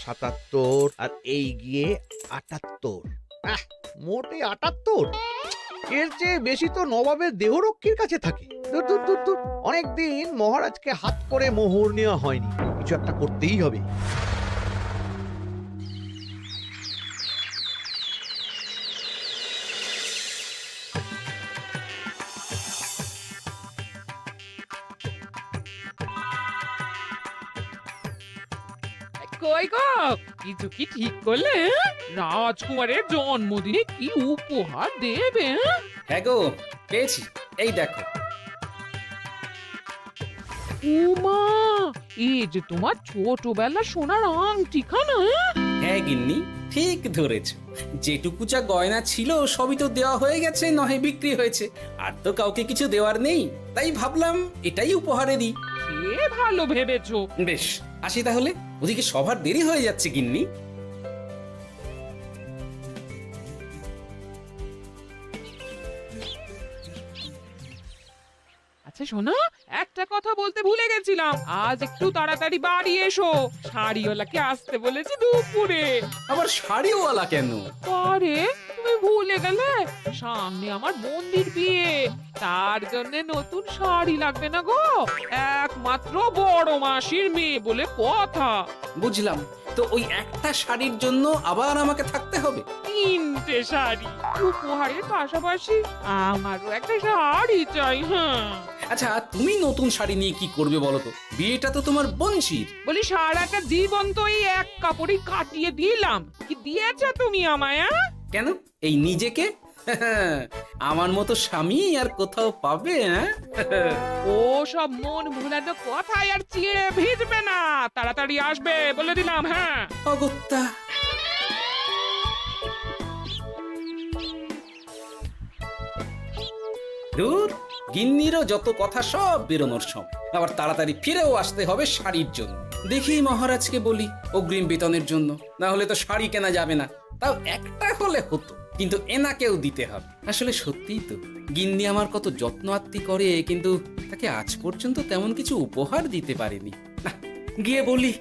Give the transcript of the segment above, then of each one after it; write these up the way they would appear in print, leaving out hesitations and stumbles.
সাতাত্তর আর এই গিয়ে 78। মোটে 78। এর চেয়ে বেশি তো নবাবের দেহরক্ষীর কাছে থাকে। দূর দূর দূর দূর। অনেকদিন মহারাজকে হাত করে মোহর নেওয়া হয়নি, কিছু একটা করতেই হবে। কই গো, কিছু কি ঠিক করলে? রাজকুমারের জন্মদিনে কি উপহার দেবে? হ্যাঁ গো, পেয়েছি, এই দেখো। উমা, এই যে তোমার ছোটবেলা সোনার আংটিখানা। হ্যাঁ গিন্নি, ঠিক ধরেছ। যেটুকু যা গয়না ছিল সবই তো দেওয়া হয়ে গেছে, নহে বিক্রি হয়েছে। আর তো কাউকে কিছু দেওয়ার নেই, তাই ভাবলাম এটাই উপহারে দিই। সে ভালো ভেবেছো। বেশ, আসি তাহলে, ওদিকে সবার দেরি হয়ে যাচ্ছে গিন্নি। আচ্ছা শোনো, একটা কথা বলতে ভুলে গেছিলাম, আজ একটু তাড়াতাড়ি বাড়ি এসো। শাড়িওয়ালাকে আসতে বলেছি দুপুরে। আবার শাড়িওয়ালা কেন? আরে তুমি ভুলে গেলে, সামনে আমার মন্দির বিয়ে, তার জন্য নতুন শাড়ি লাগবে না গো। একমাত্র বড় মাসির মেয়ে বলে কথা। বুঝলাম, তো ওই একটা শাড়ির জন্য আবার আমাকে থাকতে হবে? 3টে শাড়ি উপহারের পাশাপাশি আমারও একটা শাড়ি চাই। হ্যাঁ আচ্ছা, তুমি নতুন শাড়ি নিয়ে কি করবে বলো তো? বিয়েটা তো তোমার বংশীর। বলি, সারাটা জীবন তো এই এক কাপড়ই কাটিয়ে দিলাম, কি দিয়েছ তুমি আমায়? কেন, এই নিজেকে? আমার মতো স্বামী আর কোথাও পাবে? ও সব মন ভুলানো কথায় আর চিড়ে ভিজবে না, তাড়াতাড়ি আসবে বলে দিলাম। হ্যাঁ অগত্যা। দূর, গিন্নিরও যত কথা সব বেরোনোর সময়। আবার তাড়াতাড়ি ফিরেও আসতে হবে শাড়ির জন্য। দেখি মহারাজকে বলি অগ্রিম বেতনের জন্য, না হলে তো শাড়ি কেনা যাবে না। তাও একটা হলে হতো, কিন্তু এনাকেও দিতে হবে। আসলে সত্যিই তো, গিন্নি আমার কত যত্ন আত্তি করে, কিন্তু তাকে আজ পর্যন্ত তেমন কিছু উপহার দিতে পারেনি। না, গিয়ে বলি।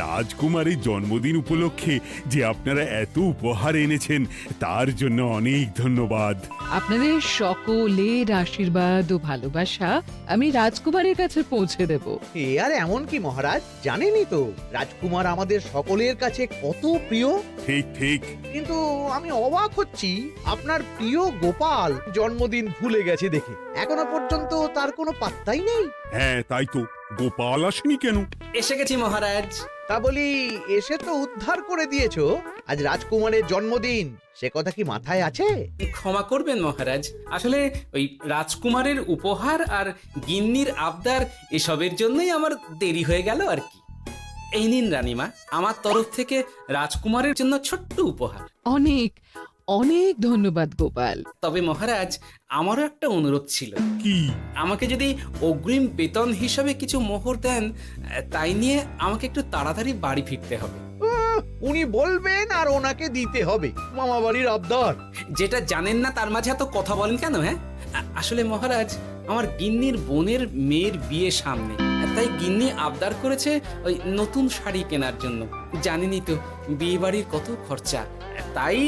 রাজকুমারের জন্মদিন উপলক্ষে যে আপনারা এত উপহার এনেছেন তার জন্য অনেক ধন্যবাদ। আপনাদের সকলের আশীর্বাদ ও ভালোবাসা আমি রাজকুমারের কাছে পৌঁছে দেব। এ আর এমন কি মহারাজ, জানেনই তো রাজকুমার আমাদের সকলের কাছে কত প্রিয়। ঠিক ঠিক। কিন্তু আমি অবাক হচ্ছি, আপনার প্রিয় গোপাল জন্মদিন ভুলে গেছে দেখে এখনো পর্যন্ত তার কোনো পাত্তাই নেই। হ্যাঁ তাই তো, গোপাল আসেনি কেন? এসে গেছি মহারাজ। তা বলি, এসে তো উদ্ধার করে দিয়েছো, আজ রাজকুমারের জন্মদিন, সে কথা কি মাথায় আছে? ক্ষমা করবেন মহারাজ, আসলে ওই রাজকুমারের উপহার আর গিন্নির আবদার এসবের জন্যই আমার দেরি হয়ে গেল আর কি। এই নিন রানীমা, আমার তরফ থেকে রাজকুমারের জন্য ছোট্ট উপহার। অনেক অনেক ধন্যবাদ গোপাল। তবে মহারাজ, আমারও একটা অনুরোধ ছিল। কি? আমাকে যদি অগ্রিম বেতন হিসাবে কিছু মোহর দেন, তাই নিয়ে আমাকে একটু তাড়াতাড়ি বাড়ি ফিরতে হবে। উনি বলবেন আর ওনাকে দিতে হবে, মামা বাড়ির আবদার। যেটা জানেন না তার মাঝে এত কথা বলেন কেন? হ্যাঁ, আসলে মহারাজ, আমার গিন্নির বোনের মেয়ের বিয়ে সামনে, তাই গিন্নি আবদার করেছে ওই নতুন শাড়ি কেনার জন্য। জানেনই তো বিয়ে বাড়ির কত খরচা, তাই।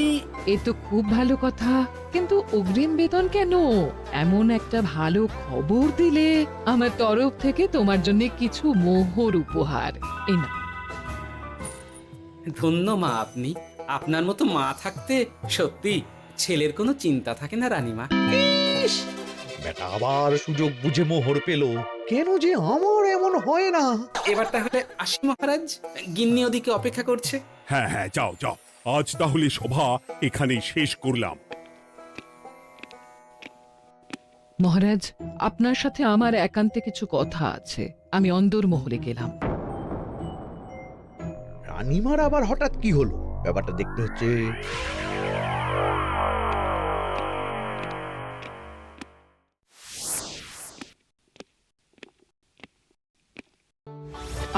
এ তো খুব ভালো কথা, কিন্তু অগ্রিম বেতন কেন? এমন একটা ভালো খবর দিলে আমার তরফ থেকে তোমার জন্য কিছু মোহর উপহার। এই না। ধন্য মা আপনি, আপনার মতো মা থাকতে সত্যি ছেলের কোনো চিন্তা থাকে না রানীমা। বেটা আবার সুযোগ বুঝে মোহর পেল, কেন যে আমার এমন হয় না। এবার তাহলে আসি মহারাজ, গিন্নি ওদিকে অপেক্ষা করছে। হ্যাঁ হ্যাঁ, যাও যাও, আজ তাহলে সভা এখানেই শেষ করলাম। মহারাজ, আপনার সাথে আমার একান্তে কিছু কথা আছে, আমি অন্দরমহলে গেলাম। রানীমার আবার হঠাৎ কি হলো, ব্যাপারটা দেখতে হচ্ছে।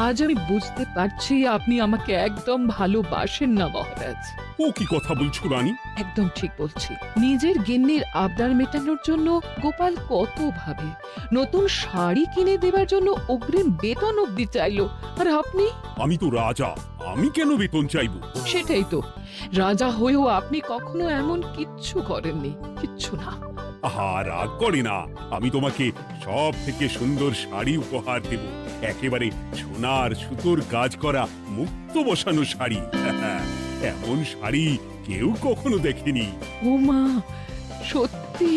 আজ আমি বুঝতে পারছি আপনি আমাকে একদম ভালোবাসেন না মহারাজ। ও কি কথা বলছো রানী? একদম ঠিক বলছি। নিজের গিন্নির আবদার মেটানোর জন্য গোপাল কত ভাবে। নতুন শাড়ি কিনে দেবার জন্য অগ্রিম বেতন অব্দি চাইলো, আর আপনি? আমি তো রাজা, আমি কেন বেতন চাইবো? সেটাই তো, রাজা হয়েও আপনি কখনো এমন কিচ্ছু করেননি, কিচ্ছু না। আহা, রাগ করে না। আমি তোমাকে সব থেকে সুন্দর শাড়ি উপহার দেব, একেবারে সোনার সুতোর কাজ করা মুক্ত বসানো শাড়ি। এমন শাড়ি কেউ কখনো দেখেনি। ও মা, সত্যি?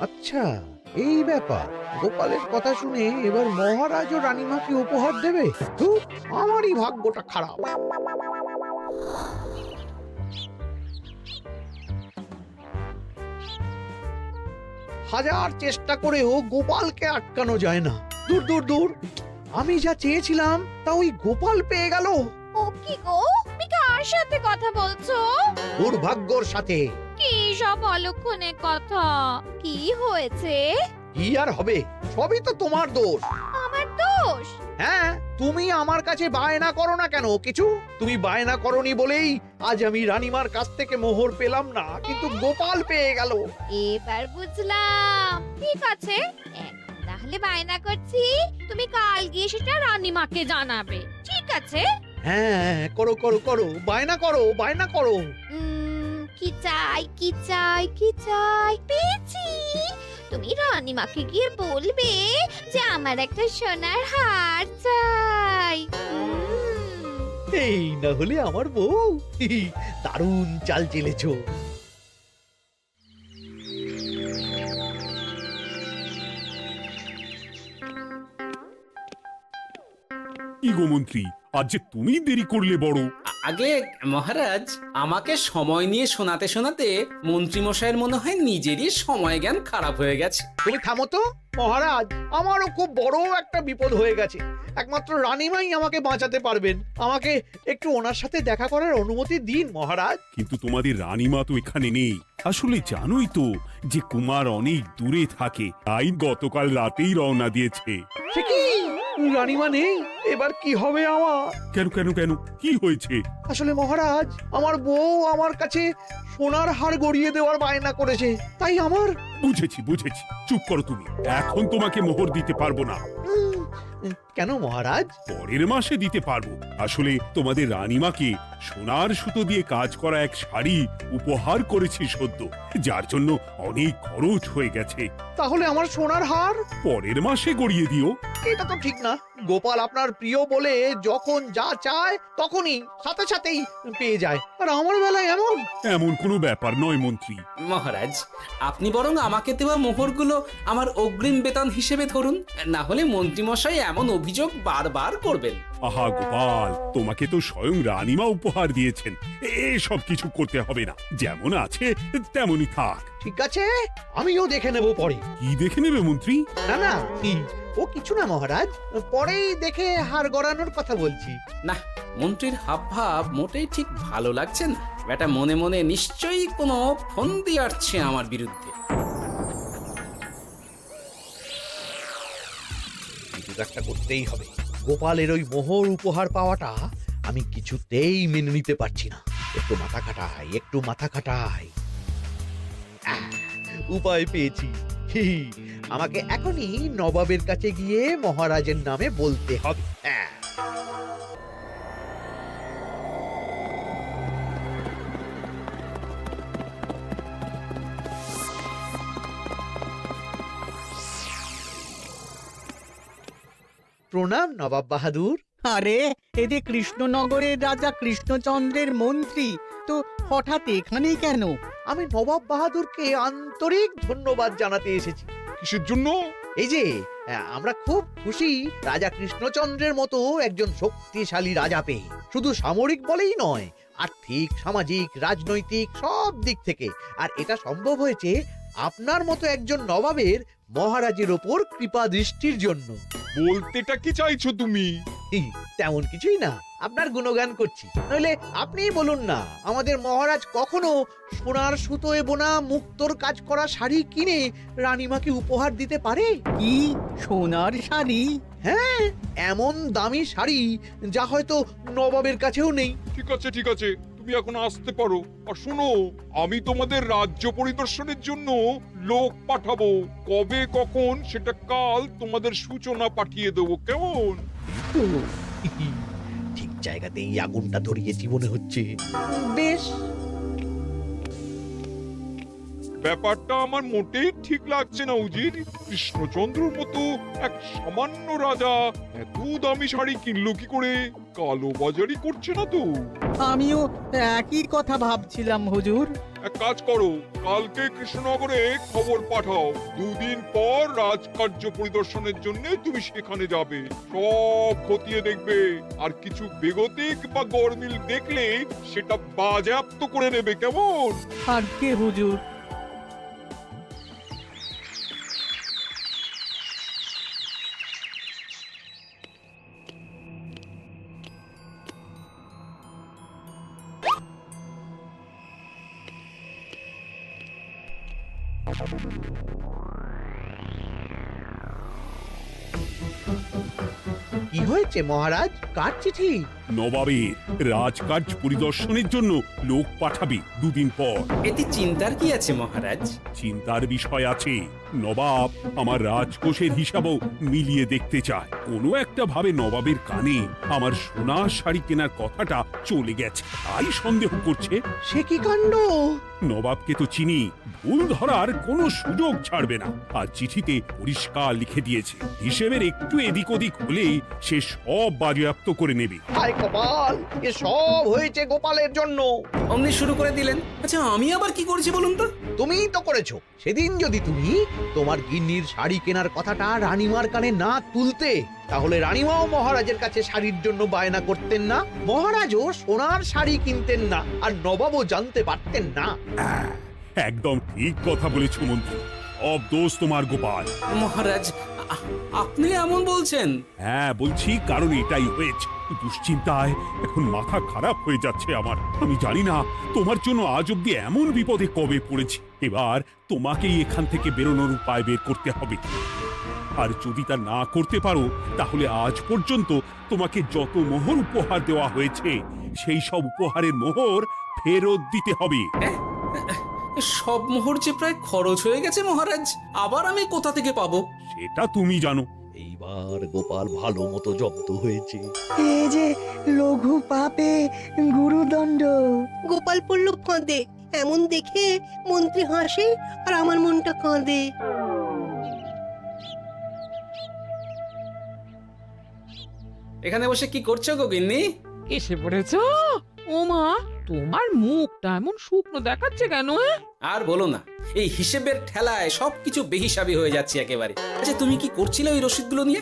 আচ্ছা, এই ব্যাপার। গোপালের কথা শুনে এবার মহারাজ ও রানীমাকে উপহার দেবে? ধুর, আমারই ভাগ্যটা খারাপ। হাজার চেষ্টা করেও গোপালকে আটকানো যায় না। দূর দূর দূর, আমি যা চেয়েছিলাম তা ওই গোপাল পেয়ে গেল। ও কি গো, তুমি কার সাথে কথা বলছো? দুর্ভাগ্যর সাথে। কি সব অলক্ষণের কথা? কি হয়েছে? কি আর হবে, সবই তো তোমার দোষ। আমার দোষ? হ্যাঁ, তুমি আমার কাছে বায়না করো না কেন কিছু? তুমি বায়না করনি বলেই আজ আমি রানীমার কাছ থেকে মোহর পেলাম না, কিন্তু গোপাল পেয়ে গেল। এবার বুঝলাম। ঠিক আছে, এখন তাহলে বায়না করছি, তুমি কাল গিয়ে সেটা রানীমাকে জানাবে। ঠিক আছে? হ্যাঁ, করো করো করো, বায়না করো, বায়না করো। কি চাই, কি চাই, কি চাই? পেয়েছি। তুমি রানীমাকে গিয়ে বলবে যে আমার একটা সোনার হার চাই। এই না হলে আমার বউ। দারুণ চাল চেলেছো। কি গো মন্ত্রী, আজ যে তুমি দেরি করলে বড়। আগে মহারাজ, আমাকে সময় নিয়ে শোনাতে শোনাতে মন্ত্রীমশাইয়ের মনে হয় নিজেরই সময় জ্ঞান খারাপ হয়ে গেছে। তুমি থামো তো মহারাজ, আমারও খুব বড় একটা বিপদ হয়ে গেছে। একমাত্র রানীমাই আমাকে বাঁচাতে পারবেন। আমাকে একটু ওনার সাথে দেখা করার অনুমতি দিন মহারাজ। কিন্তু তোমাদের রানীমা তো এখানে নেই। আসলে জানোই তো যে কুমার অনেক দূরে থাকে, তাই গতকাল রাতেই রওনা দিয়েছে। সে কি, রানীমা নেই? এবার কি হবে আমার? কেন কেন কেন, কি হয়েছে? আসলে মহারাজ, আমার বউ আমার কাছে সোনার হার গড়িয়ে দেওয়ার বায়না করেছে, তাই আমার। বুঝেছি বুঝেছি, চুপ করো তুমি। এখন তোমাকে মোহর দিতে পারবো না। কেন মহারাজ? পরের মাসে দিতে পারবো। আসলে তোমাদের রানীমাকে সোনার সুতো দিয়ে কাজ করা এক শাড়ি উপহার করেছি সদ্য, যার জন্য অনেক খরচ হয়ে গেছে। তাহলে আমার সোনার হার পরের মাসে গড়িয়ে দিও। এটা তো ঠিক না। গোপাল আপনার প্রিয় বলে যখন যা চায় তখনই সাথে সাথেই পেয়ে যায়, আর আমার বেলায় এমন। এমন কোনো ব্যাপার নয় মন্ত্রী। মহারাজ, আপনি বরং আমাকে দেওয়া মোহরগুলো আমার অগ্রিম বেতন হিসেবে ধরুন, না হলে মন্ত্রীমশাই এমন অভিযোগ বারবার করবেন। আহা গোপাল, তোমাকে তো স্বয়ং রানীমা উপহার দিয়েছেন, এসব কিছু করতে হবে না। যেমন আছে তেমনই থাক। ঠিক আছে, আমিও দেখে নেব পরে। কি দেখে নেবে মন্ত্রী? না না, ও কিছু না মহারাজ, পরেই দেখে হার গড়ানোর কথা বলছি। না, মন্ত্রীর হাবভাব মোটেই ঠিক ভালো লাগছে না। বেটা মনে মনে নিশ্চয়ই কোনো ফন্দি আটছে আমার বিরুদ্ধে। কিছু একটা করতেই হবে। গোপালের ওই মোহর উপহার পাওয়াটা আমি কিছুতেই মেনে নিতে পারছি না। একটু মাথা খাটাই, একটু মাথা খাটাই। উপায় পেয়েছি। আমাকে এখনই নবাবের কাছে গিয়ে মহারাজের নামে বলতে হবে। প্রণাম নবাব বাহাদুর। আরে, এ যে কৃষ্ণনগরের রাজা কৃষ্ণচন্দ্রের মন্ত্রী, তো হঠাৎ এখানেই কেন? আমি নবাব বাহাদুরকে আন্তরিক ধন্যবাদ জানাতে এসেছি। কিসের জন্য? এই যে আমরা খুব খুশি রাজা কৃষ্ণচন্দ্রের মতো একজন শক্তিশালী রাজা পেয়ে। শুধু সামরিক বলেই নয়, আর্থিক, সামাজিক, রাজনৈতিক সব দিক থেকে। আর এটা সম্ভব হয়েছে আপনার মতো একজন নবাবের মহারাজের ওপর কৃপা দৃষ্টির জন্য। বলতেটা কি চাইছো তুমি? তেমন কিছুই না, আপনার গুণগান করছি। নইলে আপনিই বলুন না, আমাদের মহারাজ কখনো সোনার সুতোয় বোনা মুক্তোর কাজ করা শাড়ি কিনে রানীমাকে উপহার দিতে পারে? কি সোনার শাড়ি? হ্যাঁ, এমন দামি শাড়ি যা হয়তো নবাবের কাছেও নেই। ঠিক আছে, তুমি এখন আসতে পারো। আর শোনো, আমি তোমাদের রাজ্য পরিদর্শনের জন্য লোক পাঠাবো। কবে কখন সেটা কাল তোমাদের সূচনা পাঠিয়ে দেবো, কেমন? তো, ঠিক জায়গাতেই আগুনটা ধরিয়েছি মনে হচ্ছে। বেশ, ব্যাপারটা আমার মোটেই ঠিক লাগছে না উজির। কৃষ্ণচন্দ্রর মতো এক সামান্য রাজা এত দামি শাড়ি কিনলো কি করে? কালো বাজারি করছে না তো? আমিও একই কথা ভাবছিলাম হুজুর। এক কাজ করো, কালকে কৃষ্ণনগরে খবর পাঠাও। 2 দিন পর রাজকার্য পরিদর্শনের জন্য তুমি সেখানে যাবে। সব খতিয়ে দেখবে, আর কিছু বেগতিক বা গরমিল দেখলে সেটা বাজেয়াপ্ত করে নেবে, কেমন? আর কে হুজুর? কি হয়েছে মহারাজ? কার চিঠি? নবাবের রাজকার্য পরিদর্শনের জন্য লোক পাঠাবে 2 দিন পর। এতে চিন্তার কি আছে মহারাজ? চিন্তার বিষয় আছে। নবাব আমার রাজকোষের হিসাবও মিলিয়ে দেখতে চায়। কোনো একটা ভাবে নবাবের কানে আমার সোনার শাড়ি কেনার কথাটা চলে গেছে, তাই সন্দেহ করছে। সে কি কাণ্ড! নবাবকে তো চিনি, ভুল ধরার কোনো সুযোগ ছাড়বে না। আর চিঠিতে পরিষ্কার লিখে দিয়েছে, হিসেবের একটু এদিক ওদিক হলেই সে সব বাজেয়াপ্ত করে নেবে। হায় কপাল, এ সব হয়েছে গোপালের জন্য। অমনি শুরু করে দিলেন। আচ্ছা, আমি আবার কি করেছি বলুন তো? তুমিই তো করেছো। সেদিন যদি তুমি তোমার গিন্নির শাড়ি কেনার কথাটা রানীমার কানে না তুলতে, তাহলে রানীমাও মহারাজের কাছে শাড়ির জন্য বায়না করতেন না, মহারাজও সোনার শাড়ি কিনতেন না, আর নবাবও জানতে পারতেন না। একদম ঠিক কথা বলেছ মন্ত্রী, সব দোষ তোমার গোপাল। মহারাজ, আপনি এমন বলছেন? হ্যাঁ বলছি, কারণ এটাই হয়েছে। দুশ্চিন্তায় এখন মাথা খারাপ হয়ে যাচ্ছে আমার। আমি জানি না তোমার জন্য আজ অব্দি এমন বিপদে কবে পড়েছি। এবার তোমাকেই এখান থেকে বেরোনোর উপায় বের করতে হবে। আর যদি তা না করতে পারো, তাহলে আজ পর্যন্ত তোমাকে যত মোহর উপহার দেওয়া হয়েছে সেই সব উপহারের মোহর ফেরত দিতে হবে। সব মোহর যে প্রায় খরচ হয়ে গেছে মহারাজ, আবার আমি কোথা থেকে পাবো? সেটা তুমি জানো। এইবার গোপাল ভালো মতো জব্দ হয়েছে। এই যে লঘু পাপে গুরুদণ্ড। গোপাল পড়ল ফাঁদে। এমন দেখে মন্ত্রী হাসে আর আমার মনটা কাঁদে। এখানে বসে কি করছো গো গিন্নি? এসে পড়েছ? ওমা, তোমার মুখটা এমন শুকনো দেখাচ্ছে কেন? আর বলো না, এই হিসেবের ঠেলায় সবকিছু বেহিসাবি হয়ে যাচ্ছে একেবারে। আচ্ছা, তুমি কি করছিলে ওই রসিদগুলো নিয়ে?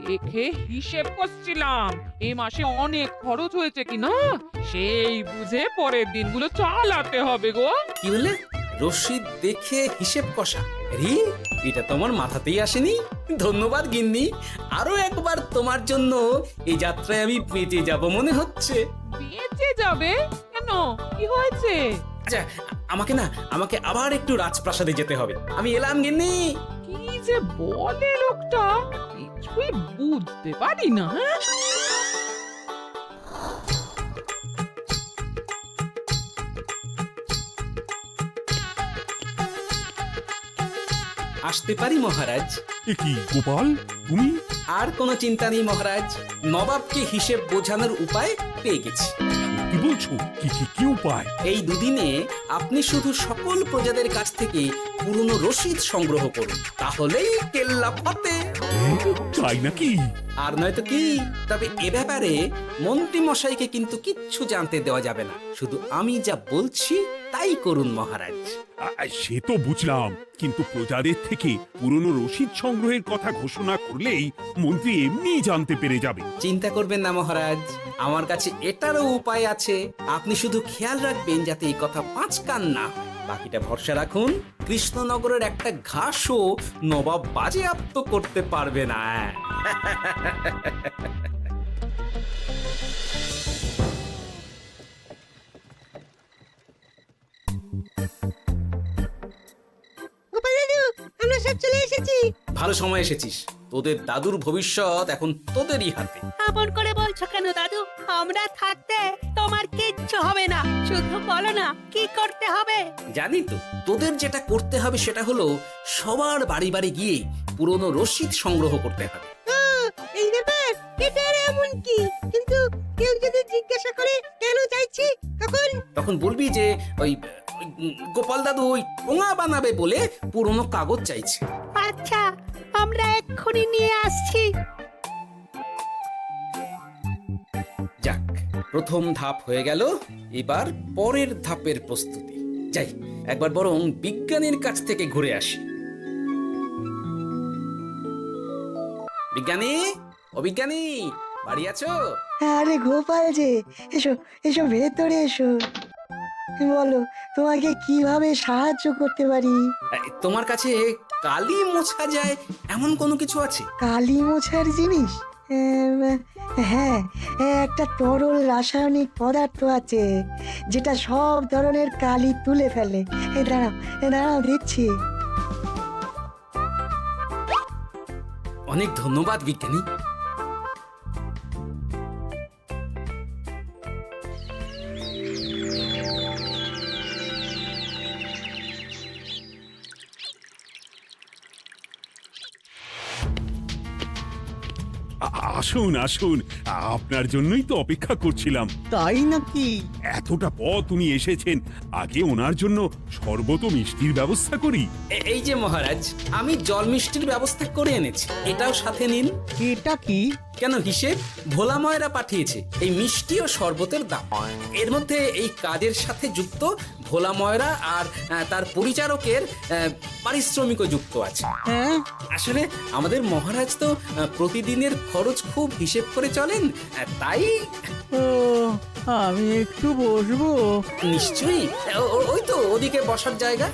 দেখে হিসেব করছিলাম এ মাসে অনেক খরচ হয়েছে কিনা, সেই বুঝে পরের দিনগুলো চালাতে হবে গো। কি বললে? রসিদ দেখে হিসেব কষা? রি, এটা তোমার মাথাতেই আসেনি। ধন্যবাদ গিন্নি, আরো একবার তোমার জন্য এই যাত্রায় আমি বেঁচে যাব মনে হচ্ছে। বেঁচে যাবে কেন? কি হয়েছে? আচ্ছা, আমাকে আবার একটু রাজপ্রাসাদে যেতে হবে। আমি এলাম গিন্নি। কি যে বলে লোকটা, কিছুই বুঝতে পারি না। আসতে পারি মহারাজ? এ কি গোপাল, তুমি? আর কোনো চিন্তা নেই মহারাজ, নবাবকে হিসেব বোঝানোর উপায় পেয়ে গেছি। কি বলছো? কি উপায়? এই দুদিনে আপনি শুধু সকল প্রজাদের কাছ থেকে পুরনো রসিদ সংগ্রহ করুন, তাহলেই কেল্লা ফতে। তাই নাকি? আর নয়তো কি? তবে এ ব্যাপারে মন্ত্রী মশাইকে কিন্তু কিচ্ছু জানতে দেওয়া যাবে না। শুধু আমি যা বলছি তাই করুন মহারাজ। সে তো বুঝলাম, কিন্তু প্রজাদের থেকে পুরনো রসিদ সংগ্রহের কথা ঘোষণা করলেই মন্ত্রী এমনিই জানতে পেরে যাবে। চিন্তা করবেন না মহারাজ, আমার কাছে এটারও উপায় আছে। আপনি শুধু খেয়াল রাখবেন যাতে এই কথা 5 কান না হয়। বাকিটা ভরসা রাখুন, কৃষ্ণনগরের একটা ঘাসও নবাব বাজেয়াপ্ত করতে পারবে না। গোপাল দাদু, আমরা সব চলে এসেছি। ভালো সময় এসেছিস, তোদের দাদুর ভবিষ্যৎ এখন তোদেরই হাতে। আপন করে বলছো কেন দাদু? আমরা থাকতে তো তোমার কিচ্ছু হবে না, শুধু বলো না কি করতে হবে। জানি তো, তোদের যেটা করতে হবে সেটা হলো সবার বাড়ি বাড়ি গিয়ে পুরনো রসিদ সংগ্রহ করতে হবে। এই ব্যাপার, এটা আর এমন কি? কিন্তু কেউ যদি জিজ্ঞাসা করে কেন চাইছি, তখন বলবি যে ওই গোপাল দাদু ওই টোঙা বানাবে বলে পুরনো কাগজ চাইছে। আচ্ছা, আমরা এক্ষুনি নিয়ে আসছি। যাক, প্রথম ধাপ হয়ে গেল, এবার পরের ধাপের প্রস্তুতি। যাই, একবার বরং বিজ্ঞানীর কাছ থেকে ঘুরে আসি। বিজ্ঞানী, ও বিজ্ঞানী, বাড়ি আছো? আরে গোপাল যে, এসো এসো ভেতরে এসো। বলো, তোমাকে কিভাবে সাহায্য করতে পারি? তোমার কাছে কালি মোছা যায় এমন কোনো কিছু আছে? কালি মোছার জিনিস? হ্যাঁ, একটা তরল রাসায়নিক পদার্থ আছে যেটা সব ধরনের কালি তুলে ফেলে। দাঁড়াও দিচ্ছি। অনেক ধন্যবাদ বিজ্ঞানী। আসুন আসুন, আপনার জন্যই তো অপেক্ষা করছিলাম। তাই নাকি? এতটা পথ উনি এসেছেন, আগে ওনার জন্য শরবত ও মিষ্টির ব্যবস্থা করি। এই যে মহারাজ, আমি জল মিষ্টির ব্যবস্থা করে এনেছি, এটাও সাথে নিন। এটা কি? কেন, হিসেব ভোলা ময়রা পাঠিয়েছে এই মিষ্টি ও শরবতের দাম। এর মধ্যে এই কাজের সাথে যুক্ত ভোলা ময়রা আর তার পরিচারকের পারিশ্রমিকও যুক্ত আছে। হ্যাঁ, আসলে আমাদের মহারাজ তো প্রতিদিনের খরচ খুব হিসেব করে চলেন, তাই। ও, আমি একটু বসবো? নিশ্চয়ই, ওই তো ওদিকে বসার জায়গা।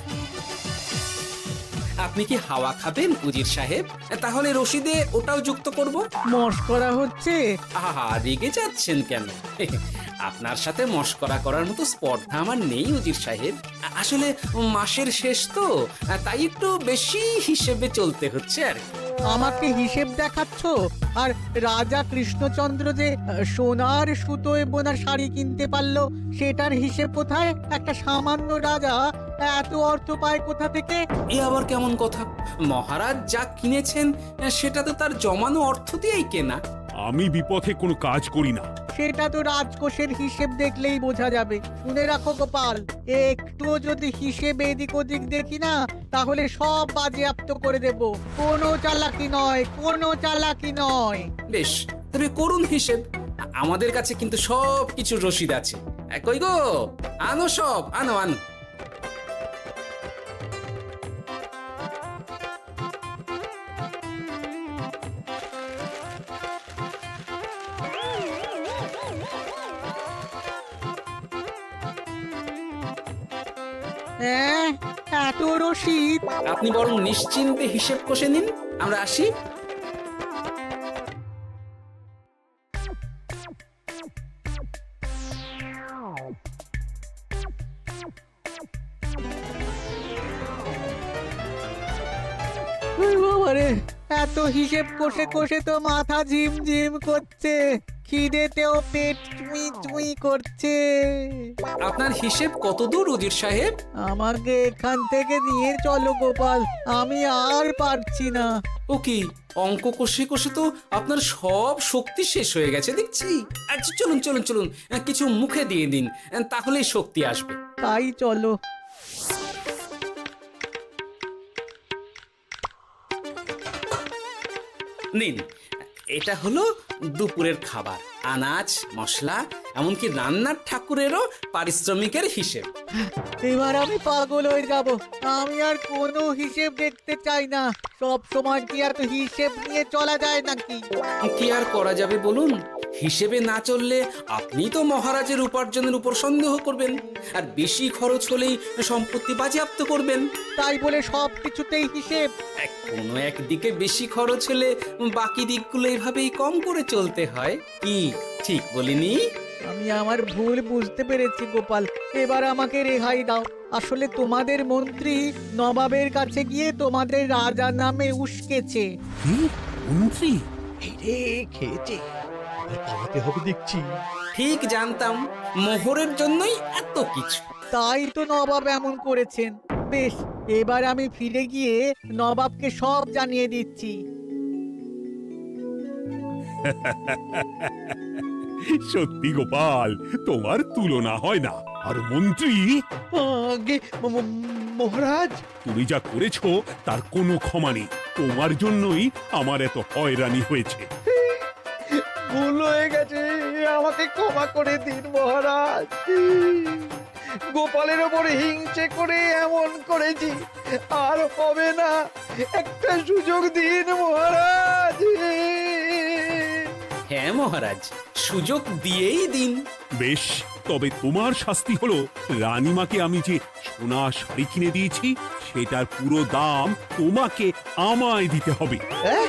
আপনি কি হাওয়া খাবেন উজির সাহেব? তাহলে রশিদে ওটাও যুক্ত করব। মস্করা হচ্ছে? আহা, রেগে যাচ্ছেন কেন? আপনার সাথে মস্করা করার মতো স্পর্ধা আমার নেই উজির সাহেব। আসলে মাসের শেষ তো, তাই একটু বেশি হিসেবে চলতে হচ্ছে আর কি। আমাকে হিসেব দেখাচ্ছ? আর রাজা কৃষ্ণচন্দ্র যে সোনার সুতোয় বোনা শাড়ি কিনতে পারলো, সেটার হিসেব কোথায়? একটা সামান্য রাজা এত অর্থ পায় কোথা থেকে? এ আবার কেমন কথা? মহারাজ যা কিনেছেন সেটা তো তার জমানো অর্থ দিয়েই কেনা। আমি বিপথে কোনো কাজ করি না। সেটা তো রাজকোষের হিসেব দেখলেই বোঝা যাবে। শুনে রাখো গোপাল, একটুও যদি হিসেব এদিক ওদিক দেখি না, তাহলে সব বাজেয়াপ্ত করে দেব। কোনো চালাকি নয়, কোনো চালাকি নয়। বেশ, তবে করুন হিসেব। আমাদের কাছে কিন্তু সব কিছু রসিদ আছে। কই গো, আনো সব, আনো আনো। হ্যাঁ, এত রসিদ? আপনি বরং নিশ্চিন্তে হিসেব কষে নিন, আমরা আসি। বাবারে, এত হিসেব কষে কষে তো মাথা ঝিমঝিম করছে, খিদেতেও পেট চুই চুই করছে। আপনার হিসেব কত দূর উজির সাহেব? আমাকে এখান থেকে নিয়ে চলো গোপাল, আমি আর পারছি না। ও কি, অঙ্ক কষে কষে তো আপনার সব শক্তি শেষ হয়ে গেছে দেখছি। আচ্ছা চলুন চলুন চলুন, কিছু মুখে দিয়ে দিন, তাহলেই শক্তি আসবে। তাই চলো। নিন, এটা হলো দুপুরের খাবার, আনাজ মশলা, এমনকি রান্নার ঠাকুরেরও পারিশ্রমিকের হিসেব। এবার আমি পাগল হয়ে যাব। আমি আর কোনো হিসেব দেখতে চাই না। সব সময় কি আর হিসেব নিয়ে চলা যায় নাকি? কি আর করা যাবে বলুন? হিসেবে না চললে আপনি তো মহারাজের উপার্জনের উপর সন্দেহ করবেন, আর বেশি খরচ হলেই সম্পত্তি বাজেয়াপ্ত করবেন। তাই বলে সব কিছুতেই হিসেব? কোনো একদিকে বেশি খরচ হলে বাকি দিকগুলো এভাবেই কম করে চলতে হয়। কি ঠিক বলিনি? আমি আমার ভুল বুঝতে পেরেছি গোপাল, এবার আমাকে রেহাই দাও। আসলে তোমাদের মন্ত্রী নবাবের কাছে গিয়ে তোমাদের রাজা নামে উস্কেছে। কি মন্ত্রী? এই রে, খেয়েছে, পালাতে হবে দেখছি। ঠিক জানতাম মোহরের জন্যই এত কিছু। তাই তো নবাব এমন করেছেন। বেশ, এবার আমি ফিরে গিয়ে নবাবকে সব জানিয়ে দিচ্ছি। সত্যি গোপাল, তোমার তুলনা হয় না। আর মন্ত্রী, আগে মহারাজ, তুমি যা করেছো তার কোনো ক্ষমা নেই। তোমার জন্যই আমার এত হয়রানি হয়েছে। ভুল হয়ে গেছে, আমাকে ক্ষমা করে দিন মহারাজ। গোপালের ওপর হিংসে করে এমন করেছি, আর হবে না। একটা সুযোগ দিন মহারাজ। হ্যাঁ মহারাজ, সুযোগ দিয়েই দিন। বেশ, তবে তোমার শাস্তি হলো রানীমাকে আমি যে সোনা শাড়ি কিনে দিয়েছি সেটার পুরো দাম তোমাকে আমায় দিতে হবে। হ্যাঁ?